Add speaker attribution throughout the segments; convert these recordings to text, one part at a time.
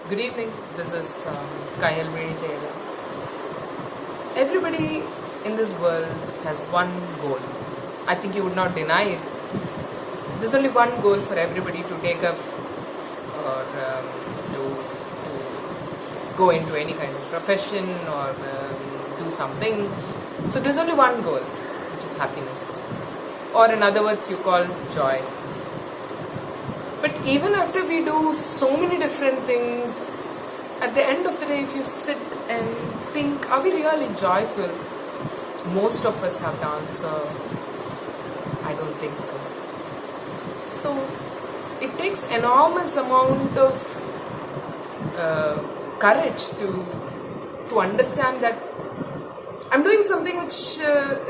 Speaker 1: Good evening. This is Kayal Venichayala. Everybody in this world has one goal. I think you would not deny it. There's only one goal for everybody to take up or to go into any kind of profession or do something. So there's only one goal, which is happiness. Or in other words, you call joy. But even after we do so many different things, at the end of the day, if you sit and think, are we really joyful? Most of us have the answer, I don't think so. So it takes enormous amount of courage to understand that I'm doing something which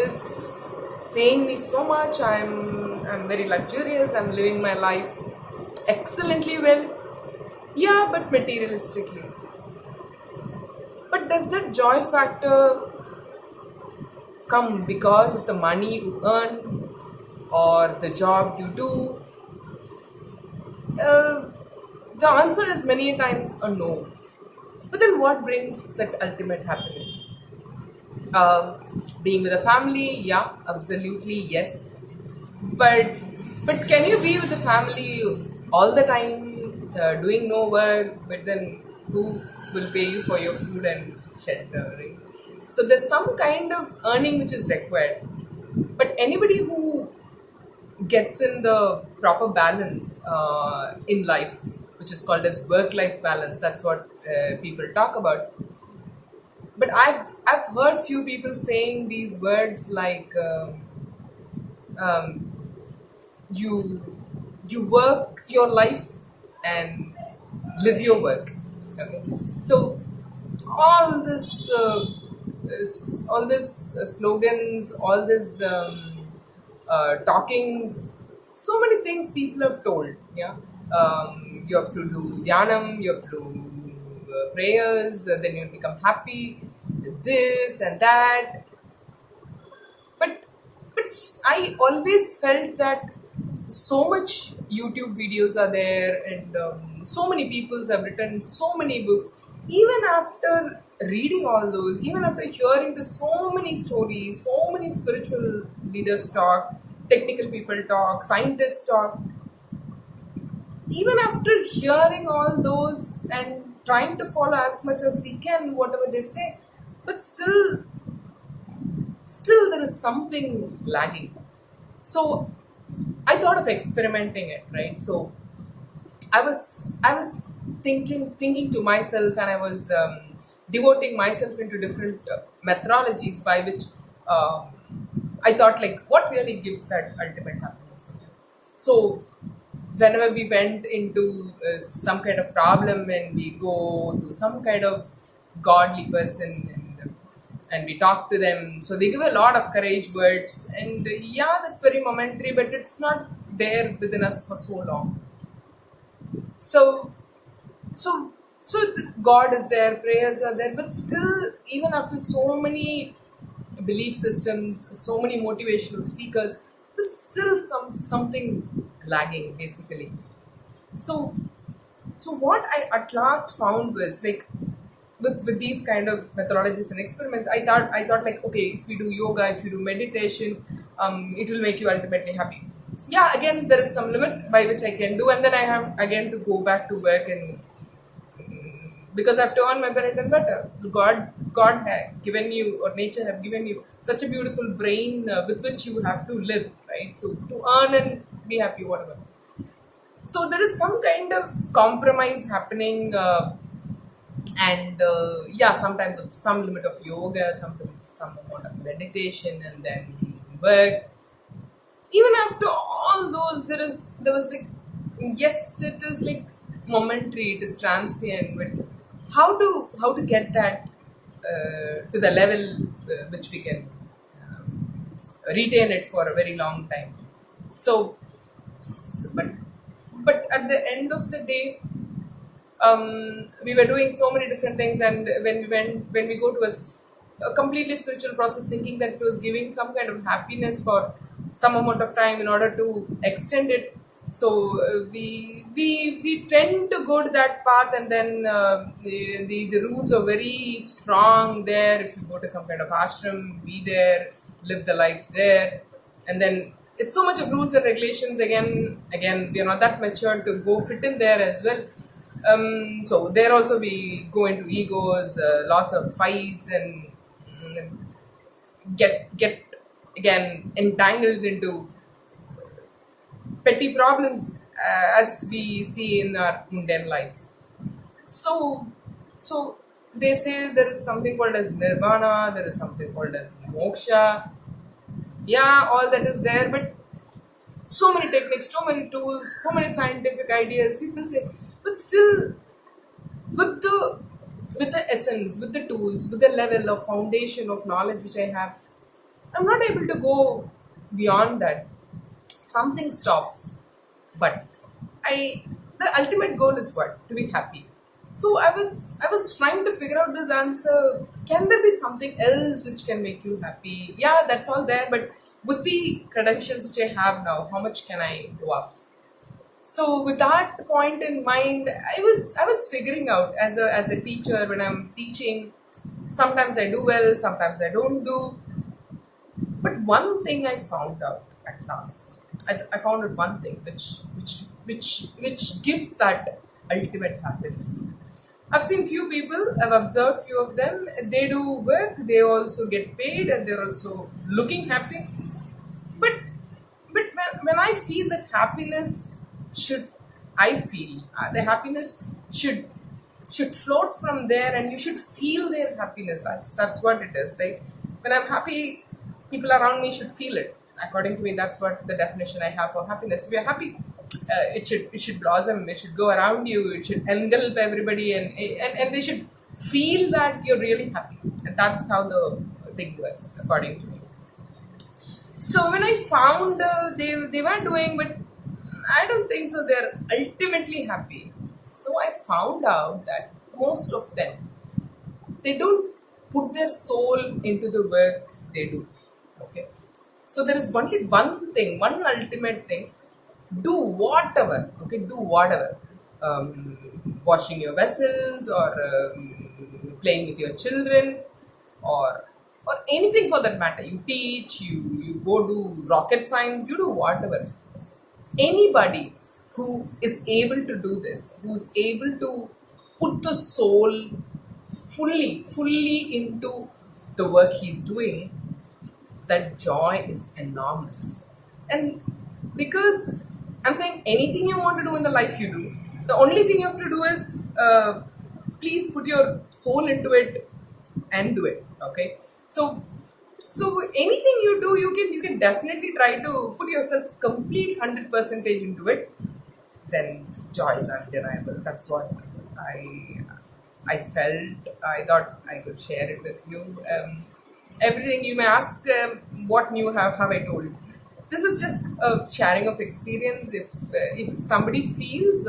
Speaker 1: is paying me so much. I'm very luxurious. I'm living my life excellently well. Yeah, but materialistically. But does that joy factor come because of the money you earn or the job you do? The answer is many times a no. But then what brings that ultimate happiness? Being with a family, yeah, absolutely, yes. But can you be with the family all the time, doing no work, but then who will pay you for your food and shelter? Right? So there's some kind of earning which is required. But anybody who gets in the proper balance in life, which is called as work-life balance, that's what people talk about. But I've heard few people saying these words like um, you work your life and live your work. Okay, so all this slogans, all this talkings, so many things people have told. Yeah, you have to do dhyanam, you have to do prayers, then you become happy, this and that. But I always felt that so much YouTube videos are there, and so many people have written so many books. Even after reading all those, even after hearing the so many stories, so many spiritual leaders talk, technical people talk, scientists talk, even after hearing all those and trying to follow as much as we can, whatever they say, but still there is something lagging. So I thought of experimenting it, right? So I was thinking to myself, and I was devoting myself into different methodologies by which I thought, like, what really gives that ultimate happiness. So whenever we went into some kind of problem and we go to some kind of godly person, and we talk to them, so they give a lot of courage words, and yeah, that's very momentary, but it's not there within us for so long. So God is there, prayers are there, but still, even after so many belief systems, so many motivational speakers, there's still something lagging, basically. So what I at last found was, like, with these kind of methodologies and experiments, I thought, like, okay, if we do yoga, if you do meditation, it will make you ultimately happy. Yeah, again, there is some limit by which I can do, and then I have again to go back to work, and because I have to earn my bread and butter. God had given you, or nature have given you, such a beautiful brain with which you have to live, right? So to earn and be happy, whatever. So there is some kind of compromise happening, and yeah, sometimes some limit of yoga, some amount of meditation, and then work. Even after all those, there was like, yes, it is like momentary, it is transient, but how to get that to the level which we can retain it for a very long time. So, but at the end of the day, we were doing so many different things, and when we go to a completely spiritual process, thinking that it was giving some kind of happiness for some amount of time in order to extend it, So we tend to go to that path, and then the rules are very strong there. If you go to some kind of ashram, be there, live the life there, and then it's so much of rules and regulations. Again, we are not that mature to go fit in there as well. So there also we go into egos, lots of fights, and get again entangled into petty problems, as we see in our mundane life. So, so they say there is something called as nirvana, there is something called as moksha. Yeah, all that is there, but so many techniques, so many tools, so many scientific ideas. People say, but still, with the with the essence, with the tools, with the level of foundation of knowledge which I have, I'm not able to go beyond that. Something stops. But I the ultimate goal is what? To be happy. So I was trying to figure out this answer. Can there be something else which can make you happy? Yeah, that's all there, but with the credentials which I have now, how much can I go up? So with that point in mind, I was figuring out as a teacher when I'm teaching. Sometimes I do well, sometimes I don't do. But one thing I found out at last, I found out one thing which gives that ultimate happiness. I've seen few people, I've observed few of them. They do work, they also get paid, and they're also looking happy. But when I feel that happiness should, I feel the happiness should float from there, and you should feel their happiness. That's what it is, right? When I'm happy, people around me should feel it. According to me, that's what the definition I have for happiness. If you're happy, it should blossom, it should go around you, it should engulf everybody, and they should feel that you're really happy. And that's how the thing works, according to me. So when I found they were doing, but I don't think so. They're ultimately happy. So I found out that most of them, they don't put their soul into the work they do. Okay, so there is only one thing, one ultimate thing. Do whatever. Okay, do whatever. Washing your vessels, or playing with your children, or anything for that matter. You teach, you go do rocket science, you do whatever. Anybody who is able to do this, who's able to put the soul fully into the work he's doing, that joy is enormous. And because I'm saying anything you want to do in the life you do, the only thing you have to do is please put your soul into it and do it. Okay, so anything you do, you can definitely try to put yourself complete 100% into it. Then joy is undeniable. That's what I I felt. I thought I could share it with you. Everything you may ask, what new have I told? This is just a sharing of experience. If somebody feels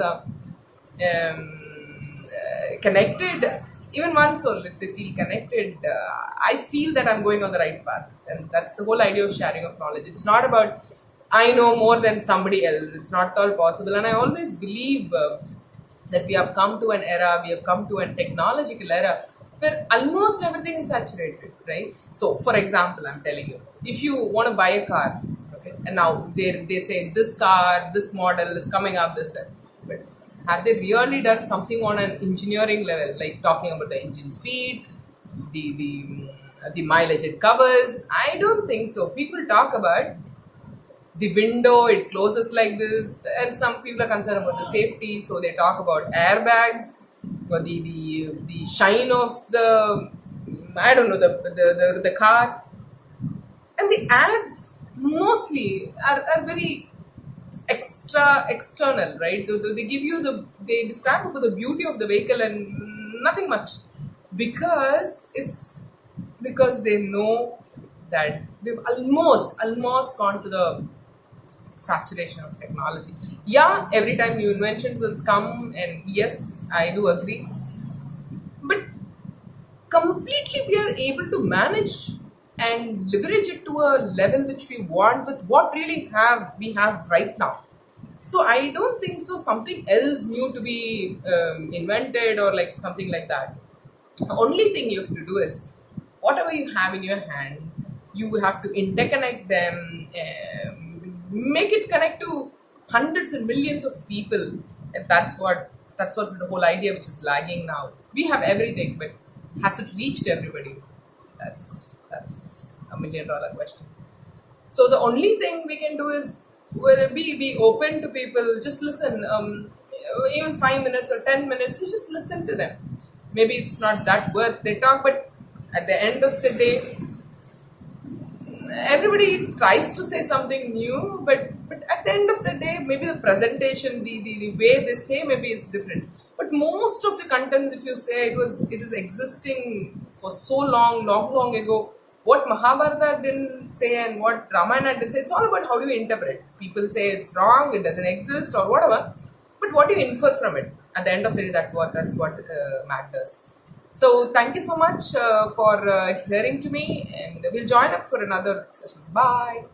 Speaker 1: connected, even one soul, if they feel connected, I feel that I'm going on the right path. And that's the whole idea of sharing of knowledge. It's not about I know more than somebody else. It's not at all possible. And I always believe that we have come to an era, we have come to a technological era where almost everything is saturated, right? So, for example, I'm telling you, if you want to buy a car, okay, and now they say this car, this model is coming up, this, that. But have they really done something on an engineering level, like talking about the engine speed, the mileage it covers? I don't think so. People talk about the window, it closes like this, and some people are concerned about the safety, so they talk about airbags, or the shine of the, I don't know, the car. And the ads mostly are very external, right? They give you they describe about the beauty of the vehicle and nothing much, because they know that they've almost gone to the saturation of technology. Yeah, every time new inventions will come, and yes, I do agree. But completely we are able to manage and leverage it to a level which we want with what really have we have right now. So I don't think so something else new to be invented or like something like that. The only thing you have to do is whatever you have in your hand, you have to interconnect them, make it connect to hundreds and millions of people. And that's what the whole idea, which is lagging now. We have everything, but has it reached everybody? That's $1 million question. So the only thing we can do is be open to people. Just listen. Even 5 minutes or 10 minutes, you just listen to them. Maybe it's not that worth they talk, but at the end of the day, everybody tries to say something new. But at the end of the day, maybe the presentation, the way they say, maybe it's different. But most of the content, if you say it is existing for so long ago. What Mahabharata didn't say and what Ramayana didn't say, it's all about how do you interpret. People say it's wrong, it doesn't exist, or whatever. But what do you infer from it? At the end of the day, that's what matters. So thank you so much for hearing to me, and we'll join up for another session. Bye.